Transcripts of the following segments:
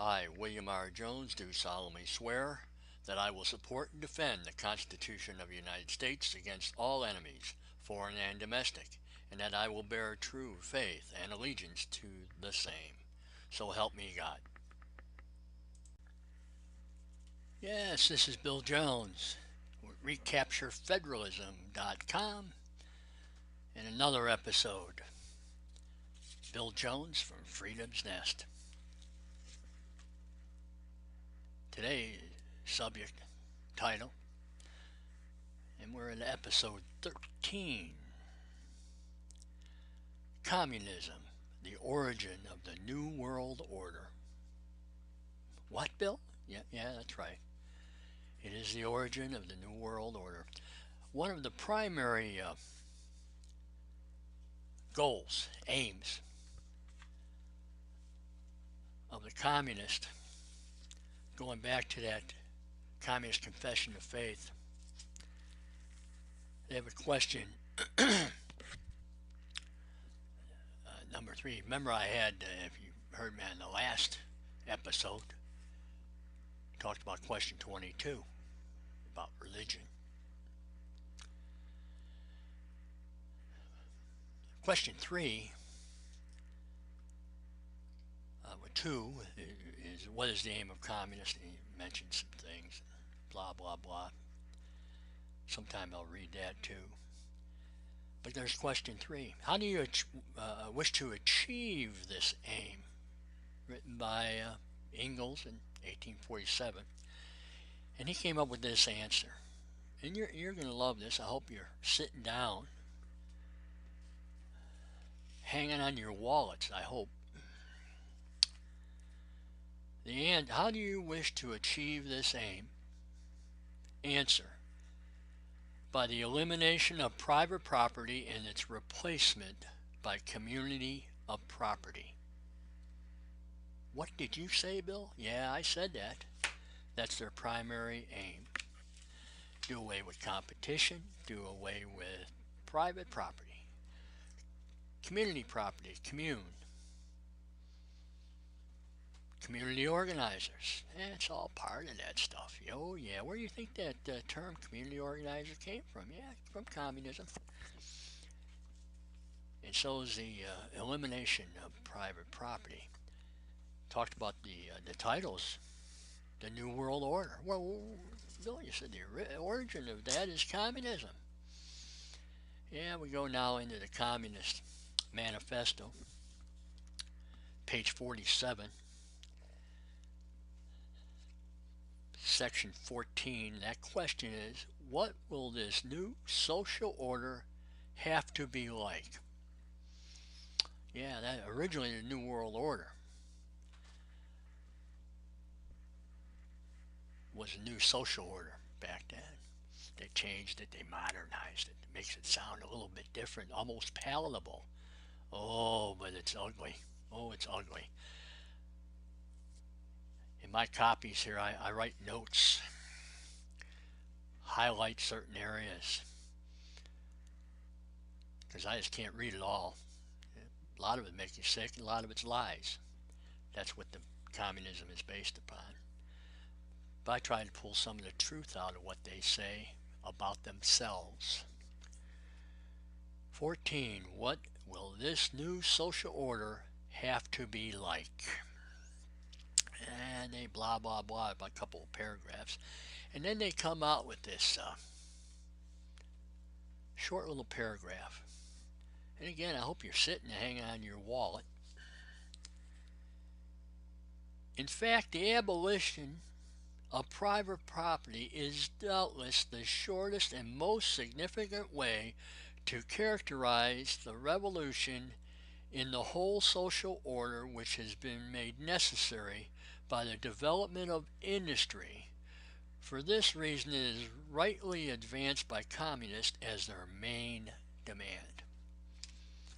I, William R. Jones, do solemnly swear that I will support and defend the Constitution of the United States against all enemies, foreign and domestic, and that I will bear true faith and allegiance to the same. So help me God. Yes, this is Bill Jones with recapturefederalism.com and another episode. Bill Jones from Freedom's Nest. Today's subject, title, and we're in episode 13. Communism, the origin of the New World Order. What, Bill? Yeah, that's right. It is the origin of the New World Order. One of the primary goals, aims of the communist, going back to that Communist Confession of Faith, they have a question. Number 3. Remember, I had, if you heard me in the last episode, talked about question 22 about religion. Question 3, with 2, is what is the aim of communists? He mentioned some things, blah, blah, blah. Sometime I'll read that too. But there's question 3. How do you wish to achieve this aim? Written by Engels in 1847. And he came up with this answer. And you're going to love this. I hope you're sitting down, hanging on your wallets, I hope. How do you wish to achieve this aim? Answer: by the elimination of private property and its replacement by community of property. What did you say, Bill? Yeah, I said that. That's their primary aim. Do away with competition, do away with private property. Community property, community organizers. It's all part of that stuff. Oh yeah, where do you think that term community organizer came from? Yeah, from communism. And so is the elimination of private property. Talked about the titles, the New World Order. Well, Bill, you said the origin of that is communism. Yeah, we go now into the Communist Manifesto, page 47. Section 14, that question is, what will this new social order have to be like? Yeah, that originally the New World Order was a new social order back then. They changed it, they modernized it. It makes it sound a little bit different, almost palatable. Oh, but it's ugly. Oh, it's ugly. In my copies here, I write notes, highlight certain areas, because I just can't read it all. A lot of it makes you sick, and a lot of it's lies. That's what the communism is based upon. But I try to pull some of the truth out of what they say about themselves. 14. What will this new social order have to be like? And they blah blah blah about a couple of paragraphs, and then they come out with this short little paragraph. And again, I hope you're sitting and hanging on your wallet. In fact, the abolition of private property is doubtless the shortest and most significant way to characterize the revolution in the whole social order, which has been made necessary by the development of industry. For this reason, it is rightly advanced by communists as their main demand.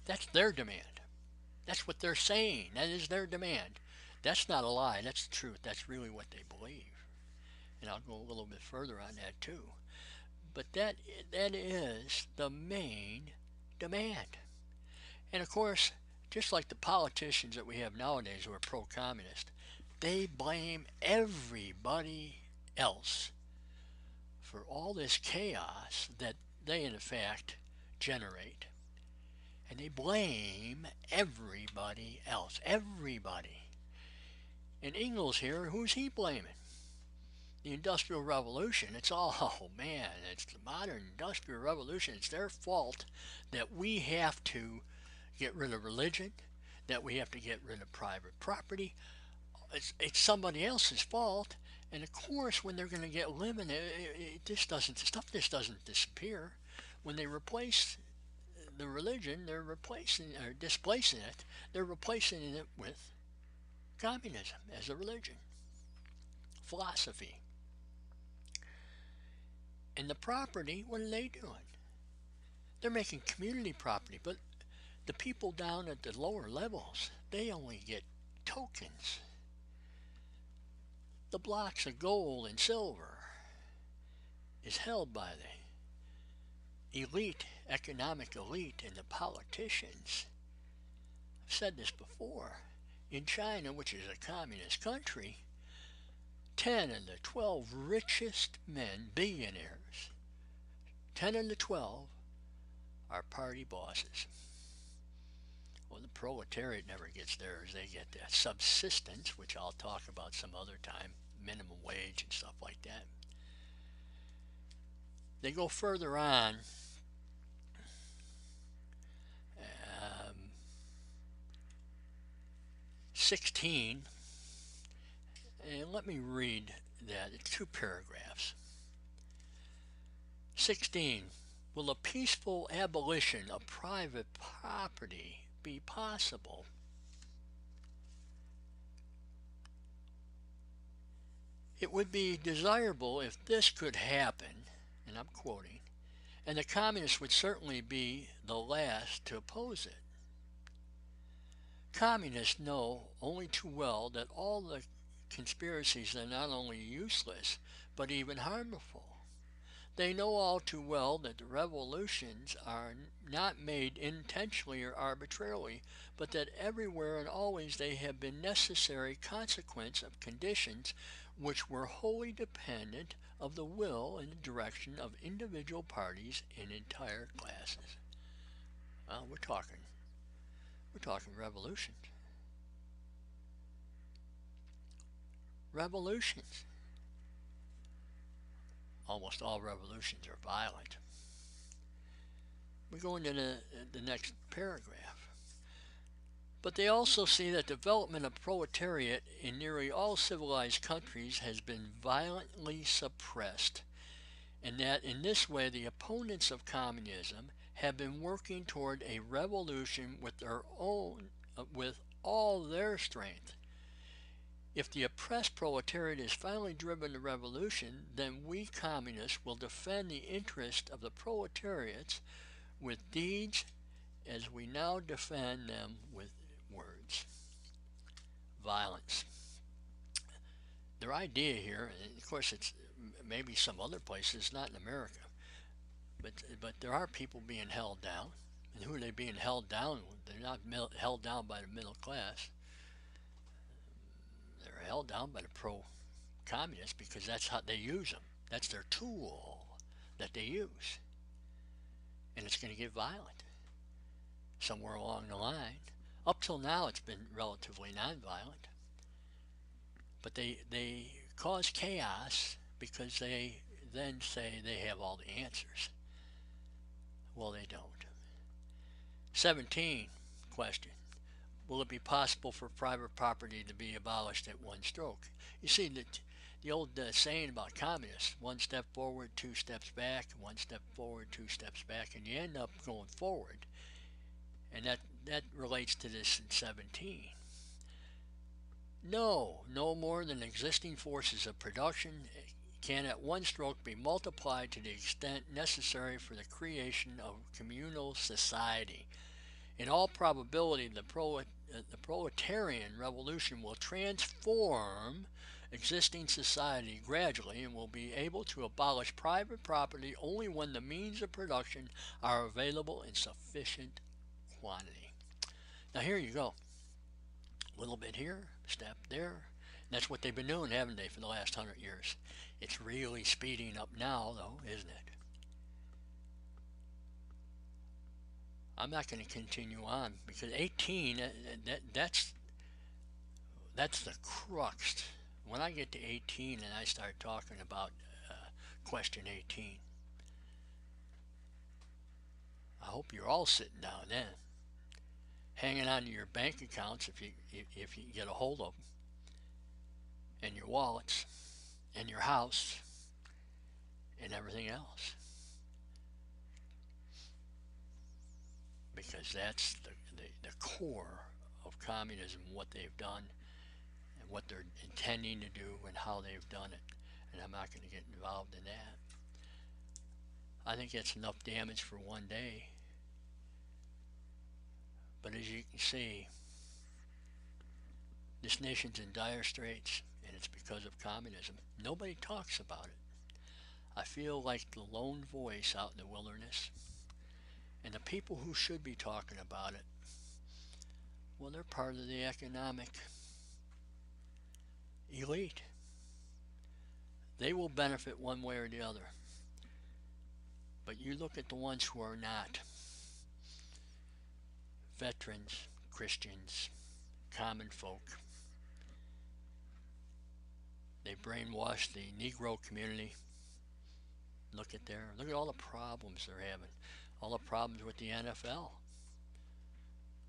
That's their demand. That's what they're saying. That is their demand. That's not a lie. That's the truth. That's really what they believe. And I'll go a little bit further on that too. But that is the main demand. And of course, just like the politicians that we have nowadays who are pro-communist, they blame everybody else for all this chaos that they in fact generate. And they blame everybody else. Everybody. And Engels here, who's he blaming? The Industrial Revolution. It's all, oh man, it's the modern Industrial Revolution. It's their fault that we have to get rid of religion, that we have to get rid of private property. It's somebody else's fault. And of course, when they're going to get eliminated, stuff just doesn't disappear. When they replace the religion, they're replacing or displacing it. They're replacing it with communism as a religion, philosophy. And the property, what are they doing? They're making community property, but the people down at the lower levels, they only get tokens. The blocks of gold and silver is held by the elite, economic elite, and the politicians. I've said this before. In China, which is a communist country, 10 of the 12 richest men, billionaires, 10 of the 12 are party bosses. Well, the proletariat never gets theirs. They get that subsistence, which I'll talk about some other time, minimum wage and stuff like that. They go further on. 16, and let me read that. It's 2 paragraphs. 16. Will a peaceful abolition of private property be possible? It would be desirable if this could happen, and I'm quoting, and the communists would certainly be the last to oppose it. Communists know only too well that all the conspiracies are not only useless, but even harmful. They know all too well that the revolutions are not made intentionally or arbitrarily, but that everywhere and always they have been necessary consequence of conditions which were wholly dependent of the will and the direction of individual parties and entire classes. Well, we're talking revolutions. Revolutions. Almost all revolutions are violent. We go into the next paragraph. But they also see that development of proletariat in nearly all civilized countries has been violently suppressed, and that in this way the opponents of communism have been working toward a revolution with all their strength. If the oppressed proletariat is finally driven to revolution, then we communists will defend the interest of the proletariats with deeds as we now defend them with words. Violence. Their idea here, and of course it's maybe some other places, not in America, but there are people being held down. And who are they being held down with? They're not held down by the middle class. They're held down by the pro-communists because that's how they use them. That's their tool that they use. And it's going to get violent somewhere along the line. Up till now it's been relatively nonviolent. But they cause chaos because they then say they have all the answers. Well, they don't. 17 question. Will it be possible for private property to be abolished at one stroke? You see, the old saying about communists, 1 step forward, 2 steps back, 1 step forward, 2 steps back, and you end up going forward. And that relates to this in 17. No more than existing forces of production can at one stroke be multiplied to the extent necessary for the creation of communal society. In all probability, the proletarian revolution will transform existing society gradually and will be able to abolish private property only when the means of production are available in sufficient quantity. Now here you go. A little bit here, step there, That's what they've been doing, haven't they, for the last 100 years? It's really speeding up now, though, isn't it? I'm not going to continue on because 18, that's the crux. When I get to 18 and I start talking about question 18, I hope you're all sitting down then, hanging on to your bank accounts if you get a hold of them, and your wallets, and your house, and everything else, because that's the core of communism, what they've done and what they're intending to do and how they've done it. And I'm not going to get involved in that. I think that's enough damage for one day. But as you can see, this nation's in dire straits, and it's because of communism. Nobody talks about it. I feel like the lone voice out in the wilderness, and the people who should be talking about it, well, they're part of the economic elite. They will benefit one way or the other. But you look at the ones who are not veterans, Christians, common folk. They brainwash the Negro community. Look at all the problems they're having. All the problems with the NFL.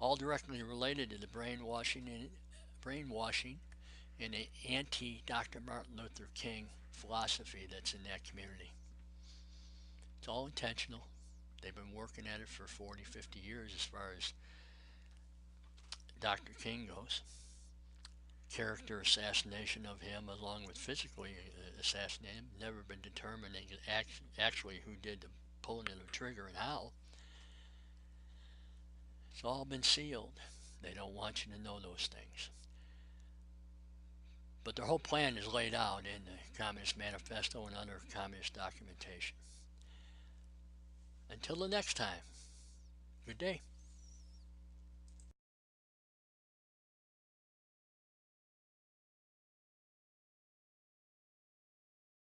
All directly related to the brainwashing and the anti-Dr. Martin Luther King philosophy that's in that community. It's all intentional. They've been working at it for 40, 50 years as far as Dr. King goes. Character assassination of him, along with physically assassinating him, never been determined actually who did the pulling of the trigger and how. It's all been sealed. They don't want you to know those things. But their whole plan is laid out in the Communist Manifesto and other communist documentation. Until the next time, good day.